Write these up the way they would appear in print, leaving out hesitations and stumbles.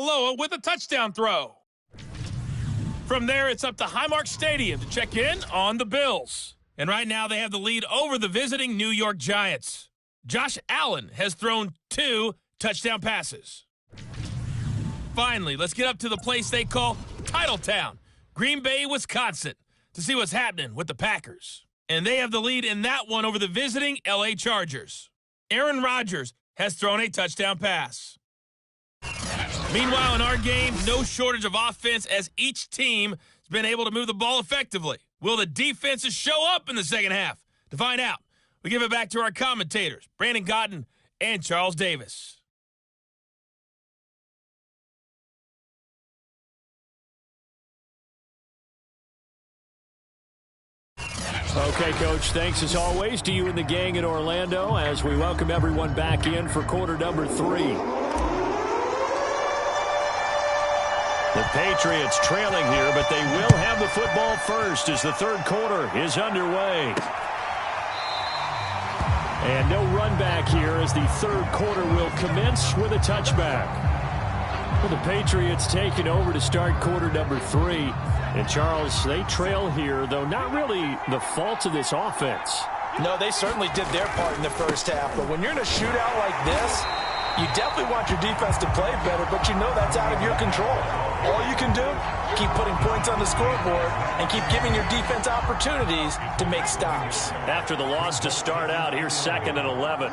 Talanoa with a touchdown throw. From there, it's up to Highmark Stadium to check in on the Bills. And right now, they have the lead over the visiting New York Giants. Josh Allen has thrown 2 touchdown passes. Finally, let's get up to the place they call Titletown, Green Bay, Wisconsin, to see what's happening with the Packers. And they have the lead in that one over the visiting LA Chargers. Aaron Rodgers has thrown a touchdown pass. Meanwhile, in our game, no shortage of offense as each team has been able to move the ball effectively. Will the defenses show up in the second half? To find out, we give it back to our commentators, Brandon Cotton and Charles Davis. Okay, Coach, thanks as always to you and the gang in Orlando as we welcome everyone back in for quarter number 3. The Patriots trailing here, but they will have the football first as the third quarter is underway. And no run back here as the third quarter will commence with a touchback. Well, the Patriots taking over to start quarter number 3. And, Charles, they trail here, though not really the fault of this offense. No, they certainly did their part in the first half. But when you're in a shootout like this, you definitely want your defense to play better, but you know that's out of your control. All you can do, keep putting points on the scoreboard and keep giving your defense opportunities to make stops. After the loss to start out, here's 2nd and 11.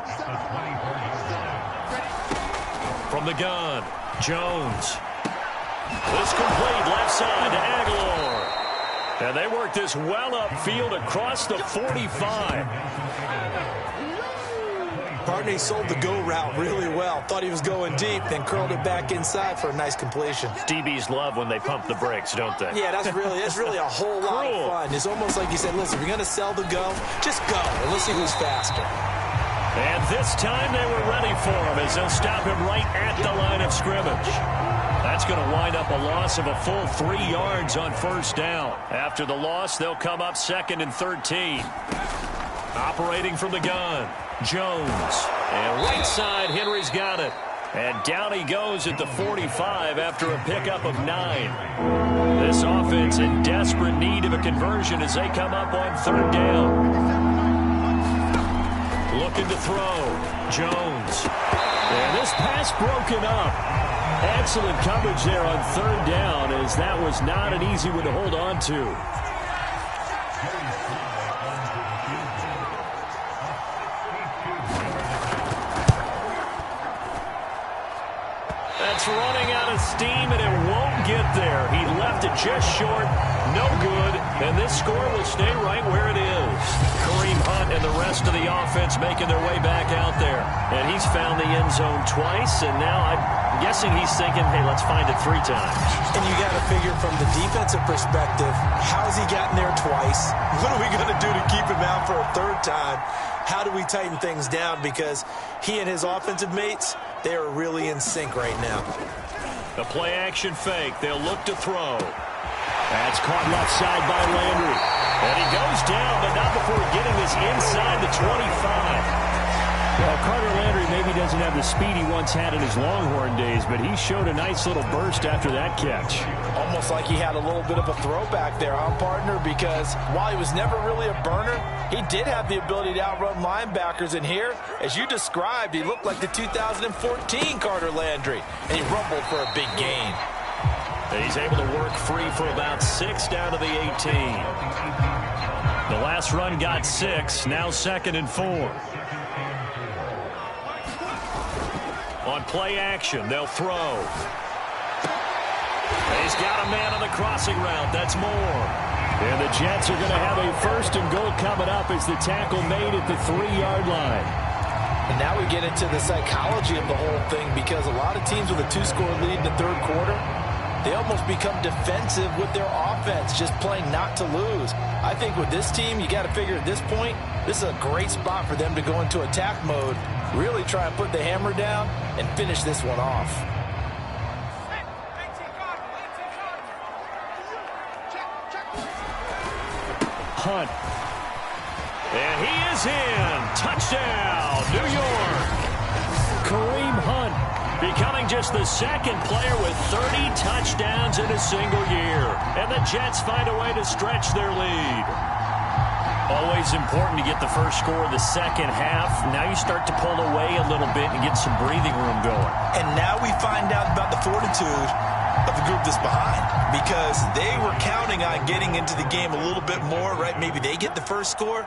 From the gun, Jones. This complete left side to Aguilar. And they work this well upfield across the 45. Partney sold the go route really well. Thought he was going deep, then curled it back inside for a nice completion. DBs love when they pump the brakes, don't they? Yeah, that's really a whole lot of fun. It's almost like you said, listen, if you're going to sell the go, just go, and let's see who's faster. And this time they were ready for him as they'll stop him right at the line of scrimmage. That's going to wind up a loss of a full 3 yards on first down. After the loss, they'll come up 2nd and 13. Operating from the gun, Jones. And right side, Henry's got it. And down he goes at the 45 after a pickup of 9. This offense in desperate need of a conversion as they come up on 3rd down. Looking to throw, Jones. And this pass broken up. Excellent coverage there on 3rd down as that was not an easy one to hold on to. That's running out of steam, and it won't get there. He left it just short, no good, and this score will stay right where it is. Kareem Hunt and the rest of the offense making their way back out there. And he's found the end zone twice, and now I'm guessing he's thinking, hey, let's find it 3 times. And you got to figure from the defensive perspective, how's he gotten there twice? What are we going to do to keep him out for a 3rd time? How do we tighten things down? Because he and his offensive mates, they are really in sync right now. The play-action fake. They'll look to throw. That's caught left side by Landry. And he goes down, but not before getting this inside the 25. Well, Carter Landry maybe doesn't have the speed he once had in his Longhorn days, but he showed a nice little burst after that catch. Almost like he had a little bit of a throwback there, huh, partner? Because while he was never really a burner, he did have the ability to outrun linebackers. And here, as you described, he looked like the 2014 Carter Landry, and he rumbled for a big gain. And he's able to work free for about 6 down to the 18. The last run got 6, now 2nd and 4. On play action, they'll throw. He's got a man on the crossing route. That's Moore. And the Jets are going to have a 1st and goal coming up as the tackle made at the 3-yard line. And now we get into the psychology of the whole thing, because a lot of teams with a 2-score lead in the 3rd quarter, they almost become defensive with their offense, just playing not to lose. I think with this team, you got to figure at this point, this is a great spot for them to go into attack mode, really try and put the hammer down and finish this one off. Hunt. And he is in. Touchdown, New York. Kareem Hunt becoming just the second player with 30 touchdowns in a single year. And the Jets find a way to stretch their lead. Always important to get the first score of the second half. Now you start to pull away a little bit and get some breathing room going. And now we find out about the fortitude of the group that's behind, because they were counting on getting into the game a little bit more, right? Maybe they get the first score.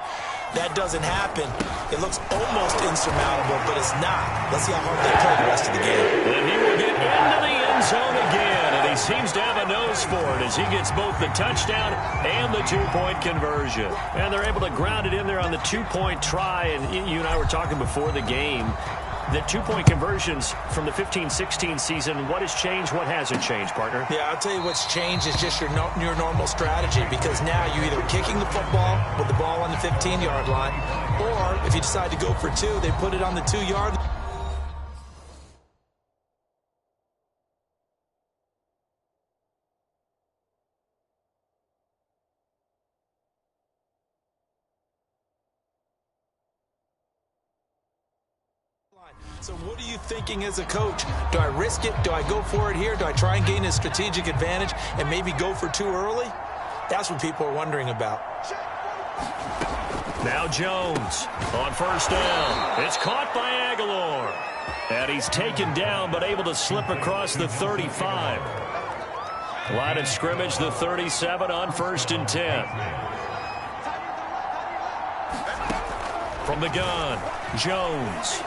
That doesn't happen. It looks almost insurmountable, but it's not. Let's see how hard they play the rest of the game. And he will get into the end zone again, and he seems to have a nose for it as he gets both the touchdown and the two-point conversion. And they're able to ground it in there on the two-point try, and you and I were talking before the game. The two-point conversions from the 15-16 season, what has changed, what hasn't changed, partner? Yeah, I'll tell you what's changed is just your normal strategy, because now you're either kicking the football with the ball on the 15-yard line, or if you decide to go for two, they put it on the 2-yard line. So what are you thinking as a coach? Do I risk it? Do I go for it here? Do I try and gain a strategic advantage and maybe go for too early? That's what people are wondering about. Now Jones on first down. It's caught by Aguilar. And he's taken down but able to slip across the 35. Line of scrimmage, the 37 on 1st and 10. From the gun, Jones.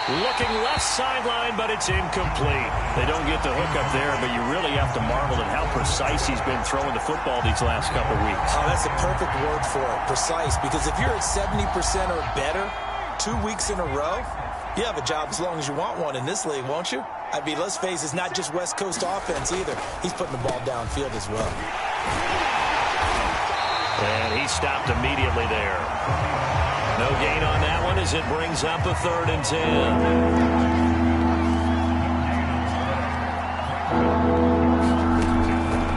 Looking left sideline, but it's incomplete. They don't get the hook up there, but you really have to marvel at how precise he's been throwing the football these last couple weeks. Oh, that's a perfect word for it, precise, because if you're at 70% or better 2 weeks in a row, you have a job as long as you want one in this league, won't you? I mean, let's face it, it's not just West Coast offense either. He's putting the ball downfield as well. And he stopped immediately there. No gain on that one as it brings up a 3rd and 10.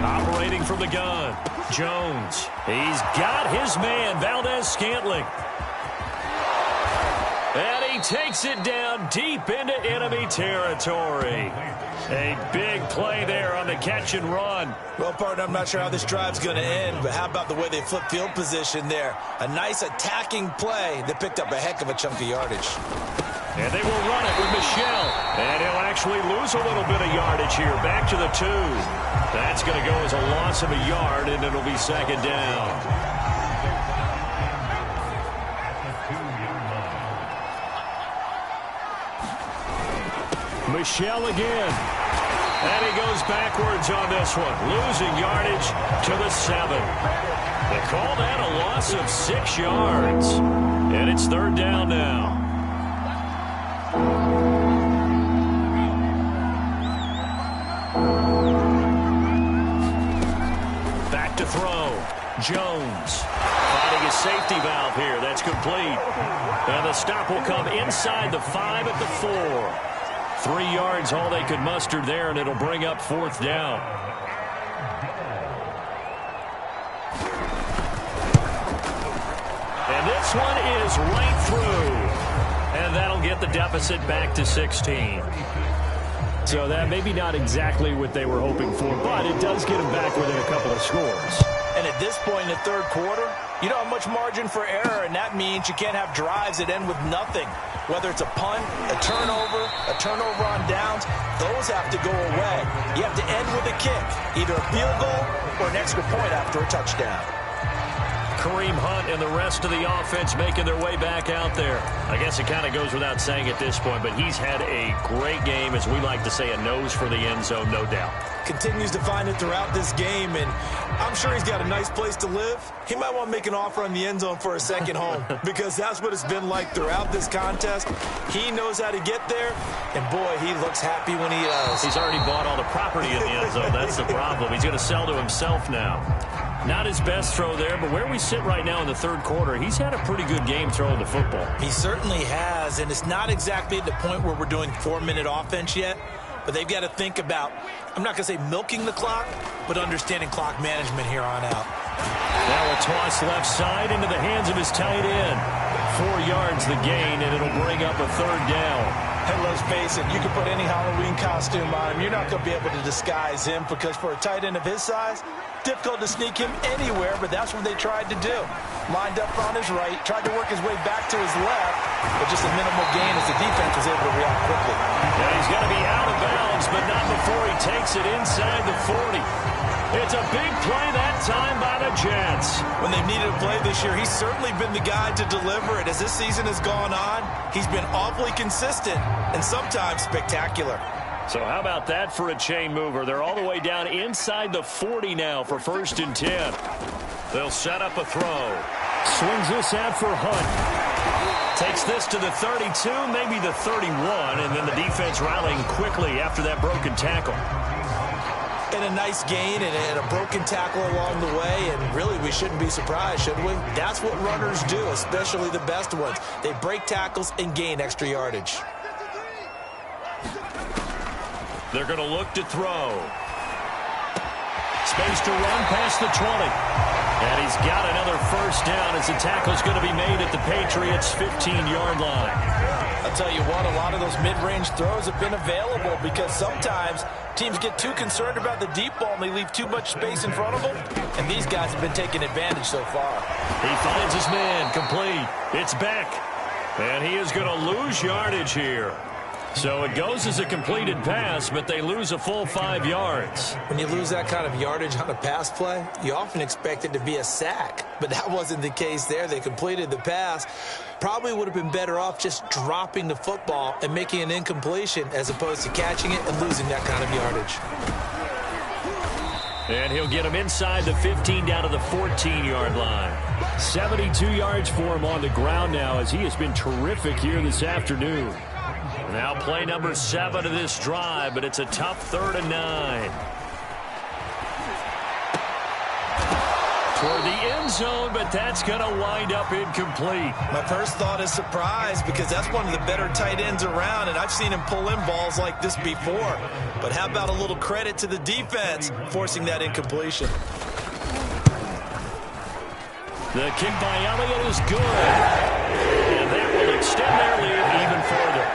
Operating from the gun, Jones. He's got his man, Valdez-Scantling. And he takes it down deep into enemy territory. A big play there on the catch and run. Well, partner, I'm not sure how this drive's going to end, but how about the way they flip field position there? A nice attacking play that picked up a heck of a chunk of yardage. And they will run it with Michel. And he'll actually lose a little bit of yardage here. Back to the 2. That's going to go as a loss of a yard, and it'll be 2nd down. Michel again. And he goes backwards on this one, losing yardage to the 7. They call that a loss of 6 yards. And it's 3rd down now. Back to throw. Jones finding a safety valve here. That's complete. And the stop will come inside the 5 at the 4. 3 yards, all they could muster there, and it'll bring up 4th down. And this one is right through. And that'll get the deficit back to 16. So that maybe not exactly what they were hoping for, but it does get them back within a couple of scores. And at this point in the 3rd quarter, you don't have much margin for error, and that means you can't have drives that end with nothing. Whether it's a punt, a turnover on downs, those have to go away. You have to end with a kick, either a field goal or an extra point after a touchdown. Kareem Hunt and the rest of the offense making their way back out there. I guess it kind of goes without saying at this point, but he's had a great game, as we like to say, a nose for the end zone, no doubt. Continues to find it throughout this game, and I'm sure he's got a nice place to live. He might want to make an offer on the end zone for a second home, because that's what it's been like throughout this contest. He knows how to get there, and boy, he looks happy when he does. He's already bought all the property in the end zone. That's the problem. He's going to sell to himself now. Not his best throw there, but where we sit right now in the 3rd quarter, he's had a pretty good game throwing the football. He certainly has, and it's not exactly at the point where we're doing 4-minute offense yet, but they've got to think about, I'm not going to say milking the clock, but understanding clock management here on out. Now a toss left side into the hands of his tight end. 4 yards the gain, and it'll bring up a 3rd down. And let's face it, you can put any Halloween costume on him. You're not going to be able to disguise him because for a tight end of his size, difficult to sneak him anywhere, but that's what they tried to do. Lined up on his right, tried to work his way back to his left, but just a minimal gain as the defense was able to react quickly. And he's going to be out of bounds, but not before he takes it inside the 40. It's a big play that time by the Jets. When they've needed a play this year, he's certainly been the guy to deliver it. As this season has gone on, he's been awfully consistent and sometimes spectacular. So how about that for a chain mover? They're all the way down inside the 40 now for 1st and 10. They'll set up a throw. Swings this out for Hunt. Takes this to the 32, maybe the 31, and then the defense rallying quickly after that broken tackle. And a nice gain and a broken tackle along the way, and really we shouldn't be surprised, should we? That's what runners do, especially the best ones. They break tackles and gain extra yardage. They're going to look to throw. Space to run past the 20. And he's got another 1st down as the tackle's going to be made at the Patriots' 15-yard line. I'll tell you what, a lot of those mid-range throws have been available because sometimes teams get too concerned about the deep ball and they leave too much space in front of them, and these guys have been taking advantage so far. He finds his man, complete. It's Beck, and he is going to lose yardage here. So it goes as a completed pass, but they lose a full 5 yards. When you lose that kind of yardage on a pass play, you often expect it to be a sack. But that wasn't the case there. They completed the pass. Probably would have been better off just dropping the football and making an incompletion as opposed to catching it and losing that kind of yardage. And he'll get him inside the 15 down to the 14-yard line. 72 yards for him on the ground now as he has been terrific here this afternoon. Now play number 7 of this drive, but it's a tough 3rd and 9. Toward the end zone, but that's going to wind up incomplete. My first thought is surprise because that's one of the better tight ends around, and I've seen him pull in balls like this before. But how about a little credit to the defense forcing that incompletion? The kick by Elliott is good. And that will extend their lead even further.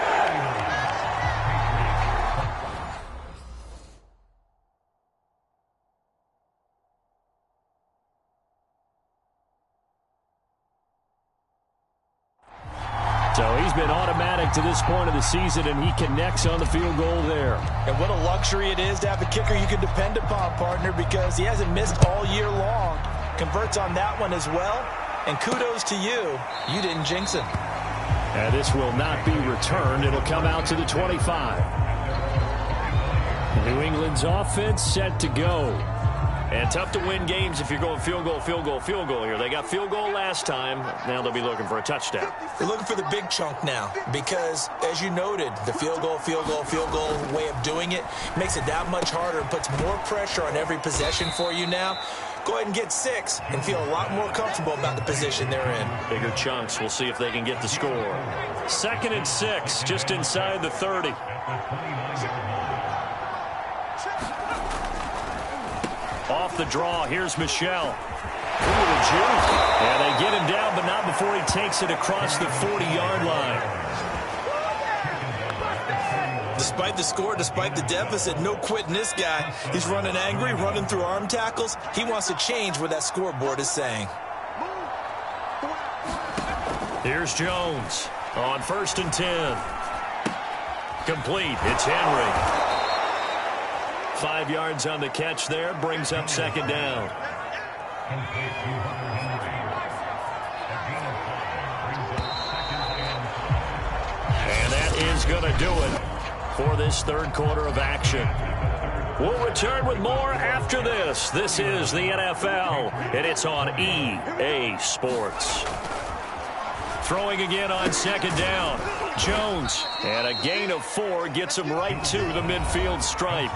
So he's been automatic to this point of the season, and he connects on the field goal there. And what a luxury it is to have a kicker you can depend upon, partner, because he hasn't missed all year long. Converts on that one as well. And kudos to you. You didn't jinx him. And this will not be returned. It'll come out to the 25. New England's offense set to go. And tough to win games if you're going field goal, field goal, field goal here. They got field goal last time. Now they'll be looking for a touchdown. They're looking for the big chunk now because, as you noted, the field goal way of doing it makes it that much harder and puts more pressure on every possession for you now. Go ahead and get 6 and feel a lot more comfortable about the position they're in. Bigger chunks. We'll see if they can get the score. 2nd and 6, just inside the 30. Off the draw, here's Michelle. And they get him down, but not before he takes it across the 40-yard line. Despite the score, despite the deficit, no quitting this guy. He's running angry, running through arm tackles. He wants to change what that scoreboard is saying. Here's Jones on 1st and 10. Complete. It's Henry. 5 yards on the catch there, brings up 2nd down. And that is going to do it for this 3rd quarter of action. We'll return with more after this. This is the NFL, and it's on EA Sports. Throwing again on 2nd down. Jones, and a gain of 4 gets him right to the midfield stripe.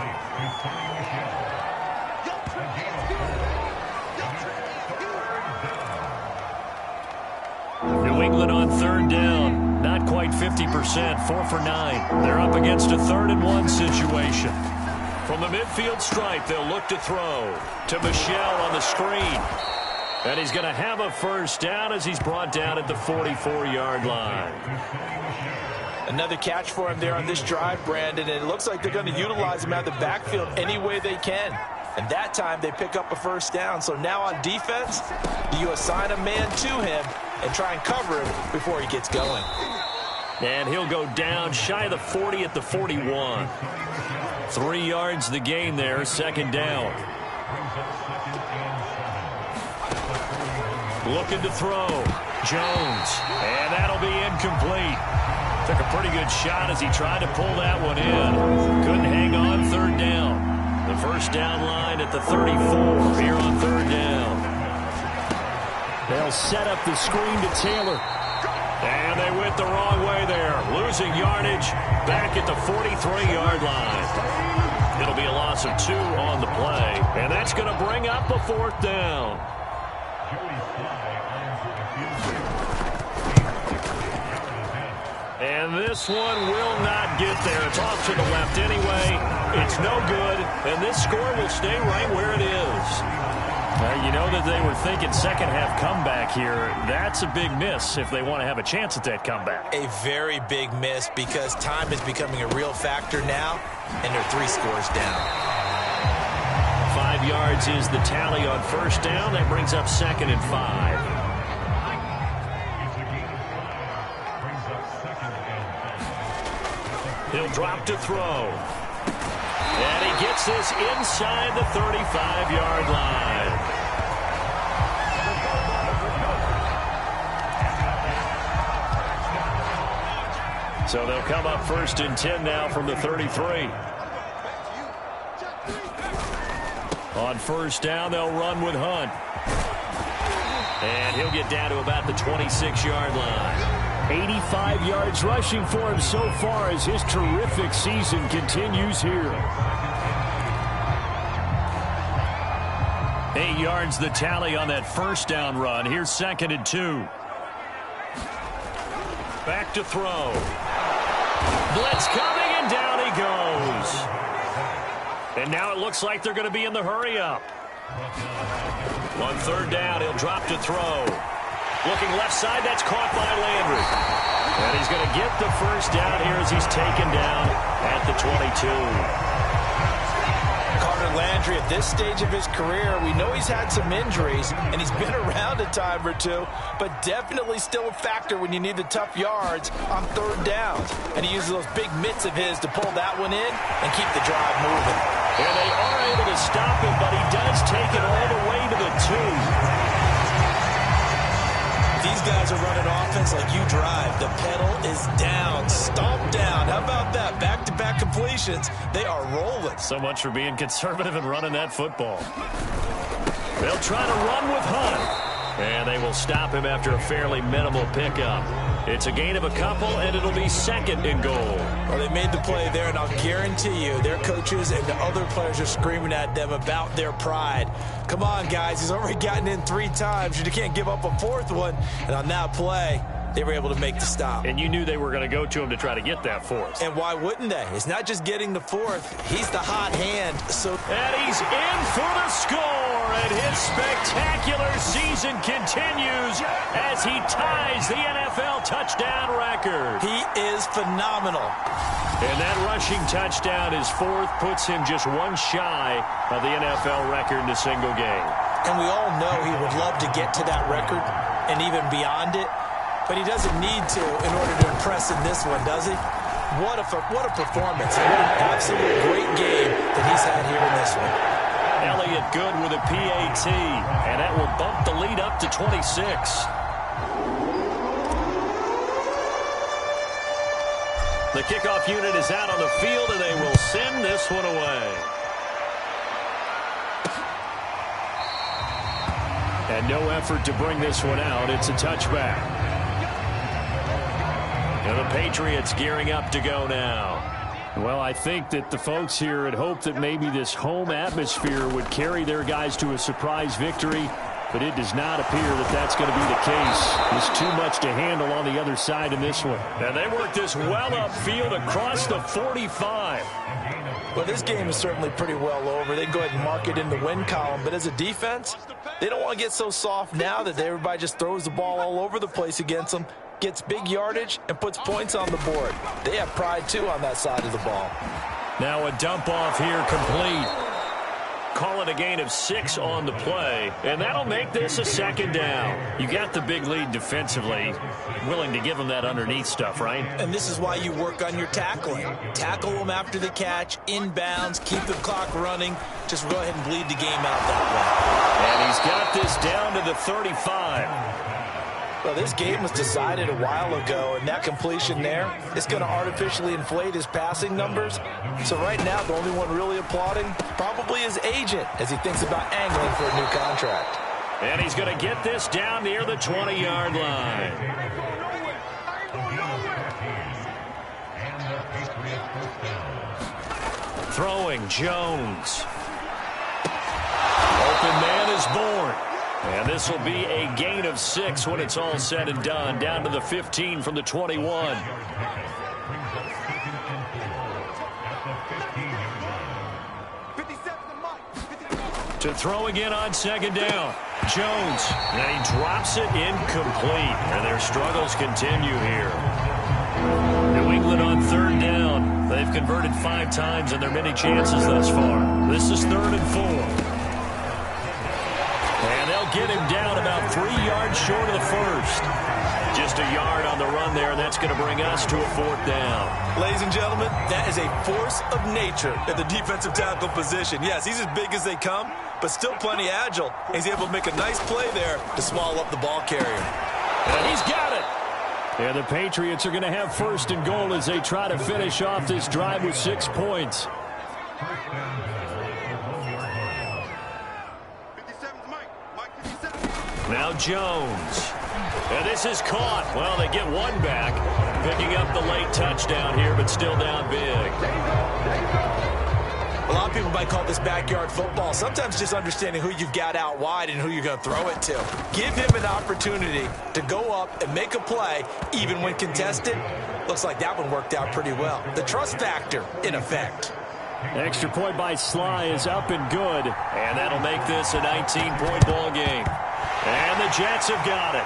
New England on 3rd down. Not quite 50%, 4 for 9. They're up against a 3rd and 1 situation. From the midfield stripe, they'll look to throw to Michelle on the screen. And he's going to have a 1st down as he's brought down at the 44-yard line. Another catch for him there on this drive, Brandon, and it looks like they're going to utilize him out of the backfield any way they can. And that time they pick up a first down. So now on defense, you assign a man to him and try and cover him before he gets going. And he'll go down shy of the 40 at the 41. 3 yards the gain there, second down. Looking to throw. Jones. And that'll be incomplete. Took a pretty good shot as he tried to pull that one in. Couldn't hang on, third down. The first down line at the 34 here on third down. They'll set up the screen to Taylor. And they went the wrong way there. Losing yardage back at the 43-yard line. It'll be a loss of 2 on the play. And that's going to bring up a fourth down. And this one will not get there. It's off to the left anyway. It's no good. And this score will stay right where it is. You know that they were thinking second half comeback here. That's a big miss if they want to have a chance at that comeback. A very big miss because time is becoming a real factor now, and they're 3 scores down. 5 yards is the tally on first down. That brings up second and 5. He'll drop to throw. And he gets this inside the 35-yard line. So they'll come up first and 10 now from the 33. On first down, they'll run with Hunt. And he'll get down to about the 26-yard line. 85 yards rushing for him so far as his terrific season continues here. 8 yards the tally on that first down run. Here's second and 2. Back to throw. Blitz coming, and down he goes. And now it looks like they're going to be in the hurry-up. On third down, he'll drop to throw. Looking left side, that's caught by Landry. And he's going to get the first down here as he's taken down at the 22. Carter Landry, at this stage of his career, we know he's had some injuries, and he's been around a time or two, but definitely still a factor when you need the tough yards on third downs. And he uses those big mitts of his to pull that one in and keep the drive moving. And they are able to stop him, but he does take it all the way to the 2. These guys are running offense like you drive. The pedal is down, stomp down. How about that? Back-to-back completions. They are rolling. So much for being conservative and running that football. They'll try to run with Hunt. And they will stop him after a fairly minimal pickup. It's a gain of a couple, and it'll be second and goal. Well, they made the play there, and I'll guarantee you their coaches and the other players are screaming at them about their pride. Come on, guys. He's already gotten in 3 times. You can't give up a 4th one. And on that play, they were able to make the stop. And you knew they were going to go to him to try to get that 4th. And why wouldn't they? It's not just getting the 4th. He's the hot hand. And he's in for the score. And his spectacular season continues as he ties the NFL touchdown record. He is phenomenal. And that rushing touchdown, his 4th, puts him just 1 shy of the NFL record in a single game. And we all know he would love to get to that record and even beyond it. But he doesn't need to in order to impress in this one, does he? What a performance. And what an absolute great game that he's had here in this one. Elliott good with a PAT, and that will bump the lead up to 26. The kickoff unit is out on the field, and they will send this one away. And no effort to bring this one out. It's a touchback. And the Patriots gearing up to go now. Well, I think that the folks here had hoped that maybe this home atmosphere would carry their guys to a surprise victory, but it does not appear that that's going to be the case. There's too much to handle on the other side in this one. And they worked this well upfield across the 45. Well, this game is certainly pretty well over. They can go ahead and mark it in the win column, but as a defense, they don't want to get so soft now that everybody just throws the ball all over the place against them. gets big yardage, and puts points on the board. They have pride, too, on that side of the ball. Now a dump off here complete. Call it a gain of 6 on the play, and that'll make this a second down. You got the big lead defensively, willing to give them that underneath stuff, right? And this is why you work on your tackling. Tackle them after the catch, inbounds, keep the clock running. Just go ahead and bleed the game out that way. And he's got this down to the 35. Well, this game was decided a while ago, and that completion there is going to artificially inflate his passing numbers. So right now, the only one really applauding probably his agent as he thinks about angling for a new contract. And he's going to get this down near the 20-yard line. Throwing Jones. Open man is born. And this will be a gain of 6 when it's all said and done. Down to the 15 from the 21. To throw again on second down. Jones. And he drops it incomplete. And their struggles continue here. New England on third down. They've converted 5 times in their many chances thus far. This is 3rd and 4. And they'll get him down about 3 yards short of the first. Just a yard on the run there, and that's going to bring us to a 4th down. Ladies and gentlemen, that is a force of nature at the defensive tackle position. Yes, he's as big as they come, but still plenty agile. He's able to make a nice play there to swallow up the ball carrier. And he's got it. And the Patriots are going to have 1st and goal as they try to finish off this drive with 6 points. Now Jones. And this is caught. Well, they get one back. Picking up the late touchdown here, but still down big. A lot of people might call this backyard football. Sometimes just understanding who you've got out wide and who you're going to throw it to. Give him an opportunity to go up and make a play, even when contested. Looks like that one worked out pretty well. The trust factor, in effect. Extra point by Sly is up and good. And that'll make this a 19-point ball game. And the Jets have got it.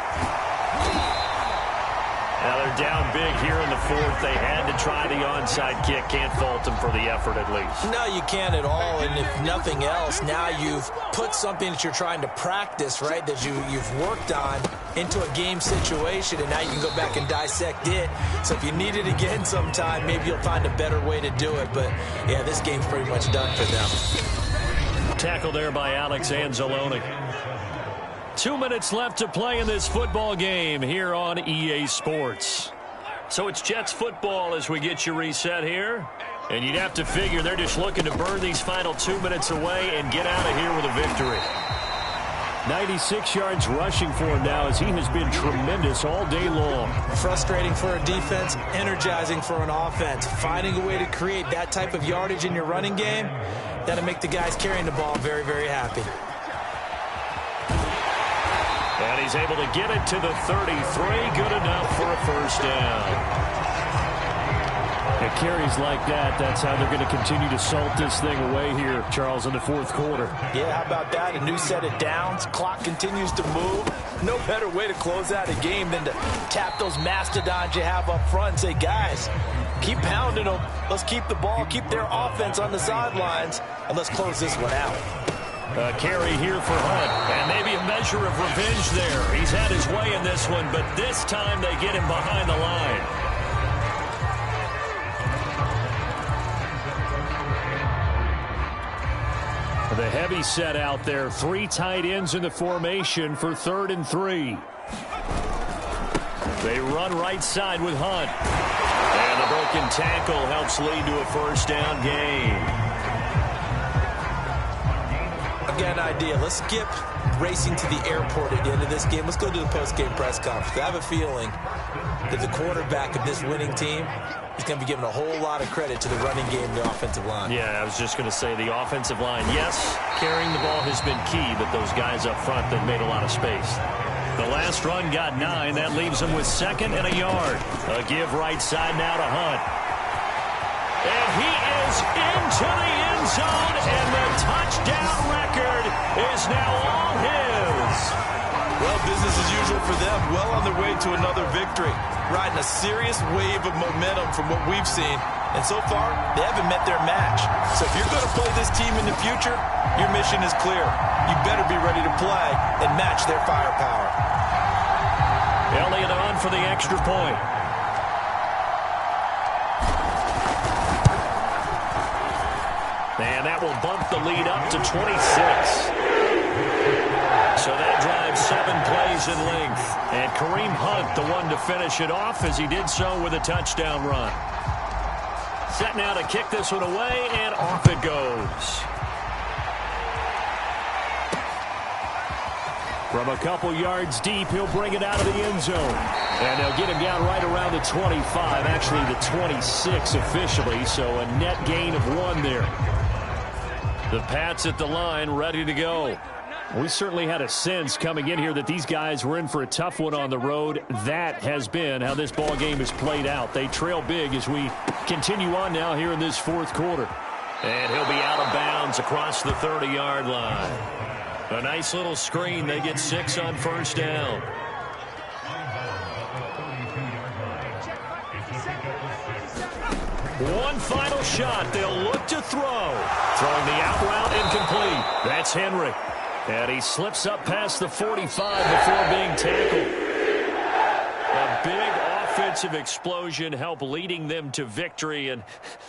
Now they're down big here in the 4th. They had to try the onside kick. Can't fault them for the effort at least. No, you can't at all. And if nothing else, now you've put something that you're trying to practice, right, that you've worked on into a game situation, and now you can go back and dissect it. So if you need it again sometime, maybe you'll find a better way to do it. But, yeah, this game's pretty much done for them. Tackle there by Alex Anzalone. 2 minutes left to play in this football game here on EA Sports. So it's Jets football as we get you reset here. And you'd have to figure they're just looking to burn these final 2 minutes away and get out of here with a victory. 96 yards rushing for him now as he has been tremendous all day long. Frustrating for a defense, energizing for an offense. Finding a way to create that type of yardage in your running game, that'll make the guys carrying the ball very, very happy. And he's able to get it to the 33. Good enough for a 1st down. It carries like that. That's how they're going to continue to salt this thing away here, Charles, in the 4th quarter. Yeah, how about that? A new set of downs. Clock continues to move. No better way to close out a game than to tap those mastodons you have up front and say, guys, keep pounding them. Let's keep the ball, keep their offense on the sidelines, and let's close this one out. A carry here for Hunt, and maybe a measure of revenge there. He's had his way in this one, but this time they get him behind the line. The heavy set out there. 3 tight ends in the formation for 3rd and 3. They run right side with Hunt. And the broken tackle helps lead to a 1st down gain. I've got an idea. Let's skip racing to the airport at the end of this game. Let's go to the post-game press conference. I have a feeling that the quarterback of this winning team is going to be given a whole lot of credit to the running game and the offensive line. Yeah, I was just going to say the offensive line. Yes, carrying the ball has been key, but those guys up front, they've made a lot of space. The last run got 9. That leaves them with 2nd and a yard. A give right side now to Hunt. And he is into the end zone, and the touchdown record is now all his. Well, business as usual unusual for them, well on their way to another victory, riding a serious wave of momentum from what we've seen. And so far, they haven't met their match. So if you're going to play this team in the future, your mission is clear. You better be ready to play and match their firepower. Elliott on for the extra point. And that will bump the lead up to 26. So that drives 7 plays in length. And Kareem Hunt, the one to finish it off, as he did so with a touchdown run. Set now to kick this one away, and off it goes. From a couple yards deep, he'll bring it out of the end zone. And they'll get him down right around the 25, actually the 26 officially, so a net gain of 1 there. The Pats at the line, ready to go. We certainly had a sense coming in here that these guys were in for a tough one on the road. That has been how this ball game has played out. They trail big as we continue on now here in this fourth quarter. And he'll be out of bounds across the 30-yard line. A nice little screen. They get 6 on first down. One final shot. They'll look to throw. Throwing the out route incomplete. That's Henry. And he slips up past the 45 before being tackled. A big offensive explosion helped leading them to victory. And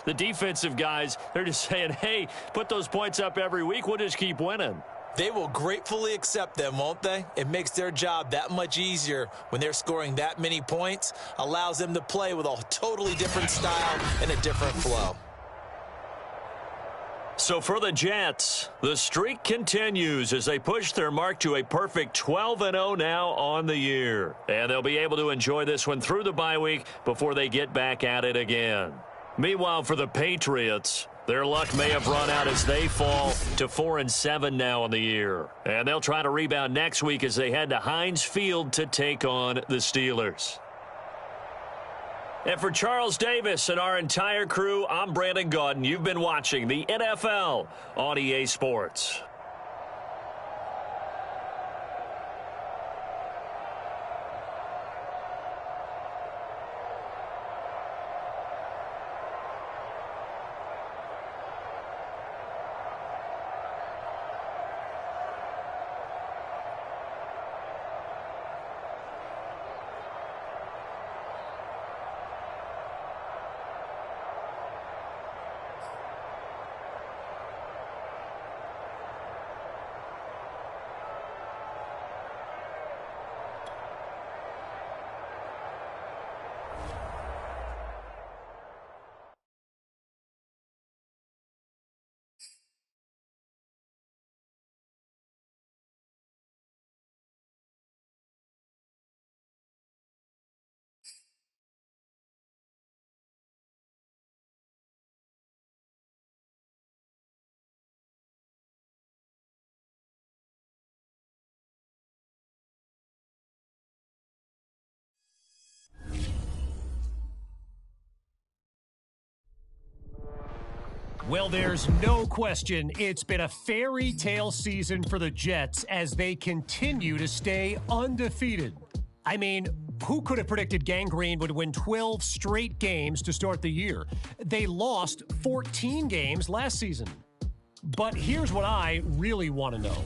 the defensive guys, they're just saying, hey, put those points up every week. We'll just keep winning. They will gratefully accept them, won't they? It makes their job that much easier when they're scoring that many points. Allows them to play with a totally different style and a different flow. So for the Jets, the streak continues as they push their mark to a perfect 12-0 now on the year. And they'll be able to enjoy this one through the bye week before they get back at it again. Meanwhile, for the Patriots, their luck may have run out as they fall to 4-7 now on the year. And they'll try to rebound next week as they head to Heinz Field to take on the Steelers. And for Charles Davis and our entire crew, I'm Brandon Gaudin. You've been watching the NFL on EA Sports. Well, there's no question it's been a fairy tale season for the Jets as they continue to stay undefeated. I mean, who could have predicted Gang Green would win 12 straight games to start the year? They lost 14 games last season. But here's what I really want to know.